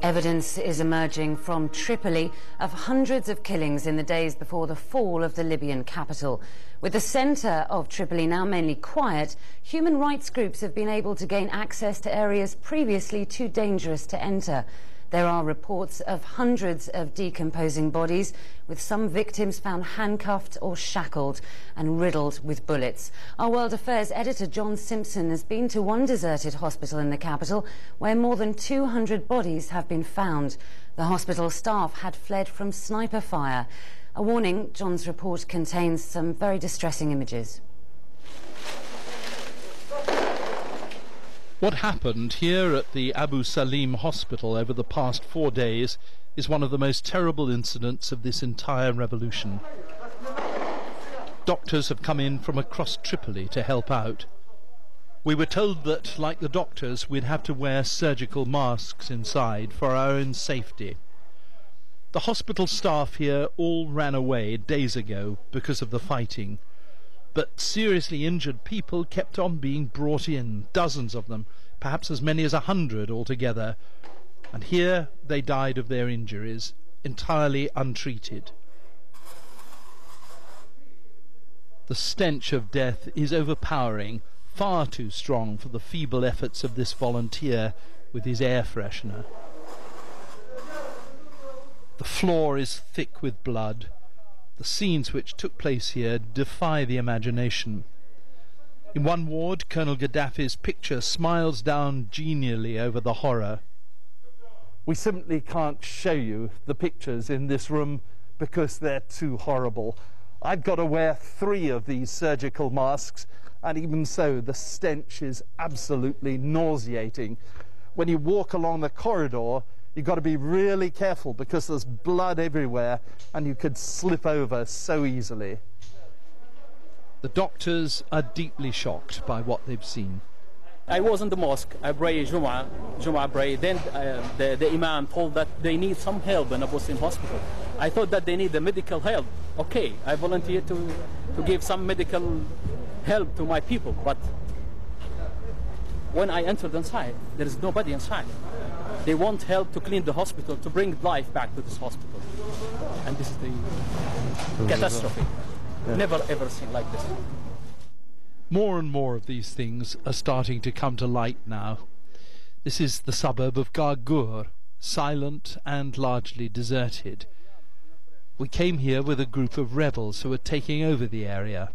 Evidence is emerging from Tripoli of hundreds of killings in the days before the fall of the Libyan capital. With the centre of Tripoli now mainly quiet, human rights groups have been able to gain access to areas previously too dangerous to enter. There are reports of hundreds of decomposing bodies, with some victims found handcuffed or shackled and riddled with bullets. Our World Affairs editor John Simpson has been to one deserted hospital in the capital where more than 200 bodies have been found. The hospital staff had fled from sniper fire. A warning, John's report contains some very distressing images. What happened here at the Abu Salim hospital over the past 4 days is one of the most terrible incidents of this entire revolution. Doctors have come in from across Tripoli to help out. We were told that, like the doctors, we'd have to wear surgical masks inside for our own safety. The hospital staff here all ran away days ago because of the fighting. But seriously injured people kept on being brought in, dozens of them, perhaps as many as 100 altogether. And here they died of their injuries, entirely untreated. The stench of death is overpowering, far too strong for the feeble efforts of this volunteer with his air freshener. The floor is thick with blood. The scenes which took place here defy the imagination. In one ward, Colonel Gaddafi's picture smiles down genially over the horror. We simply can't show you the pictures in this room because they're too horrible. I've got to wear 3 of these surgical masks, and even so, the stench is absolutely nauseating. When you walk along the corridor, you've got to be really careful because there's blood everywhere and you could slip over so easily. The doctors are deeply shocked by what they've seen. I was in the mosque, I prayed Jumu'ah pray. Then the Imam told that they need some help when I was in hospital. I thought that they need the medical help. Okay, I volunteered to give some medical help to my people, but when I entered inside, there is nobody inside. They want help to clean the hospital, to bring life back to this hospital. And this is the catastrophe. Yeah. Never ever seen like this. More and more of these things are starting to come to light now. This is the suburb of Gargur, silent and largely deserted. We came here with a group of rebels who are taking over the area.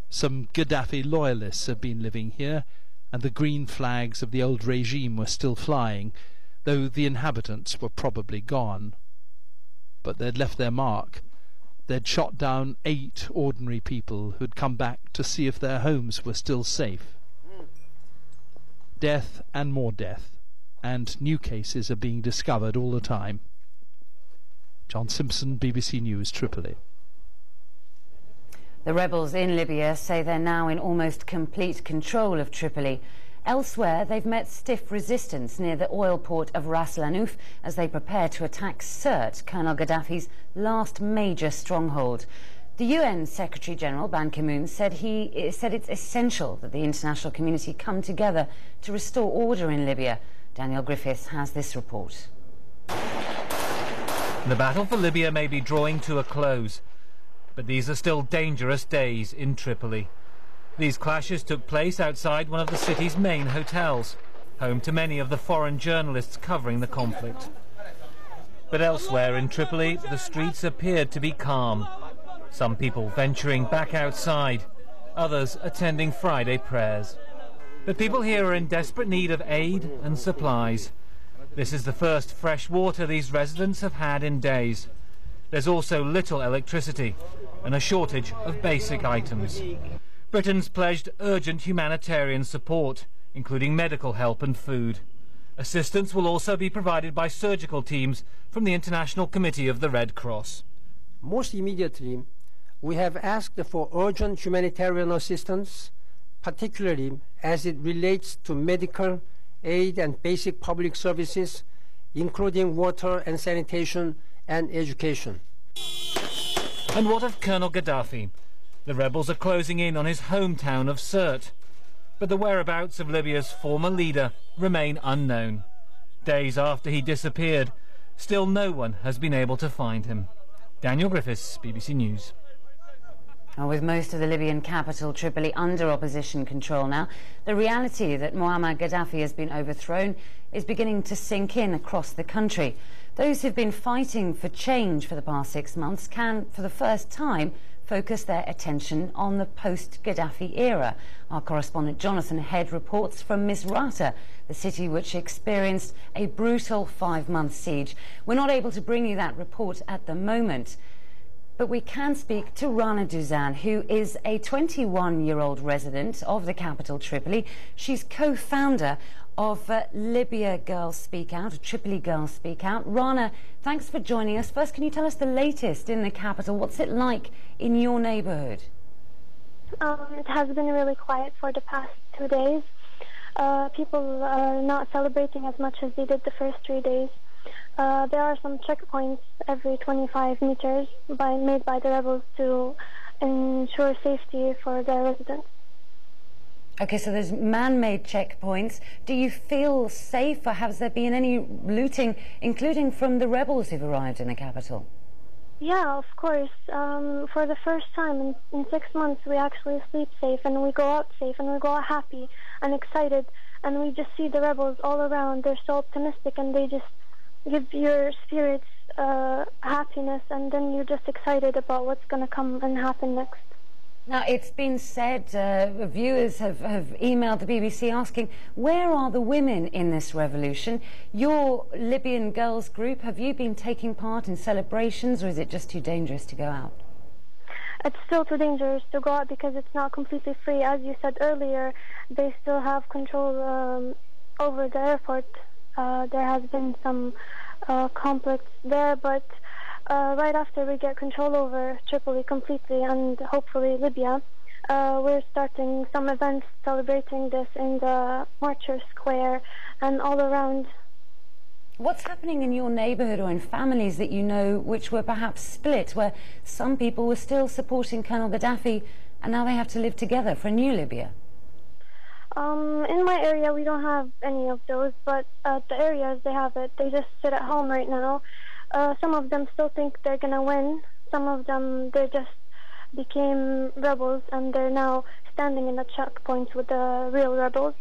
Some Gaddafi loyalists have been living here, and the green flags of the old regime were still flying, though the inhabitants were probably gone. But they'd left their mark. They'd shot down 8 ordinary people who'd come back to see if their homes were still safe. Death and more death, and new cases are being discovered all the time. John Simpson, BBC News, Tripoli. The rebels in Libya say they're now in almost complete control of Tripoli. Elsewhere, they've met stiff resistance near the oil port of Ras Lanuf as they prepare to attack Sirte, Colonel Gaddafi's last major stronghold. The UN Secretary-General Ban Ki-moon said it's essential that the international community come together to restore order in Libya. Daniel Griffiths has this report. The battle for Libya may be drawing to a close, but these are still dangerous days in Tripoli. These clashes took place outside one of the city's main hotels, home to many of the foreign journalists covering the conflict. But elsewhere in Tripoli, the streets appeared to be calm. Some people venturing back outside, others attending Friday prayers. But people here are in desperate need of aid and supplies. This is the first fresh water these residents have had in days. There's also little electricity and a shortage of basic items. Britain's pledged urgent humanitarian support, including medical help and food. Assistance will also be provided by surgical teams from the International Committee of the Red Cross. Most immediately, we have asked for urgent humanitarian assistance, particularly as it relates to medical aid and basic public services, including water and sanitation and education. And what of Colonel Gaddafi? The rebels are closing in on his hometown of Sirte, but the whereabouts of Libya's former leader remain unknown. days after he disappeared. Still no one has been able to find him. Daniel Griffiths, BBC News. With most of the Libyan capital, Tripoli, under opposition control now, the reality that Muammar Gaddafi has been overthrown is beginning to sink in across the country. Those who've been fighting for change for the past 6 months can, for the first time, focus their attention on the post-Gaddafi era. Our correspondent Jonathan Head reports from Misrata, the city which experienced a brutal 5-month siege. We're not able to bring you that report at the moment, but we can speak to Rana Duzan, who is a 21-year-old resident of the capital, Tripoli. She's co-founder of Libya Girls Speak Out, Tripoli Girls Speak Out. Rana, thanks for joining us. First, can you tell us the latest in the capital? What's it like in your neighbourhood? It has been really quiet for the past 2 days. People are not celebrating as much as they did the first 3 days. There are some checkpoints every 25 meters made by the rebels to ensure safety for their residents. Okay, so there's man-made checkpoints. Do you feel safe, or has there been any looting, including from the rebels who've arrived in the capital? Yeah, of course. For the first time in 6 months, we actually sleep safe, and we go out safe, and we go out happy and excited, and we just see the rebels all around. They're so optimistic, and they just give your spirits happiness, and then you're just excited about what's going to come and happen next. Now, it's been said, viewers have emailed the BBC asking, where are the women in this revolution? Your Libyan Girls group, have you been taking part in celebrations, or is it just too dangerous to go out? It's still too dangerous to go out because it's not completely free. As you said earlier, they still have control over the airport. There has been some conflicts there, but right after we get control over Tripoli completely and hopefully Libya, we're starting some events celebrating this in the Martyrs Square and all around. What's happening in your neighbourhood or in families that you know which were perhaps split, where some people were still supporting Colonel Gaddafi and now they have to live together for a new Libya? In my area we don't have any of those, but the areas they have it. They just sit at home right now. Some of them still think they're gonna win. Some of them, they just became rebels and they're now standing in the checkpoints with the real rebels.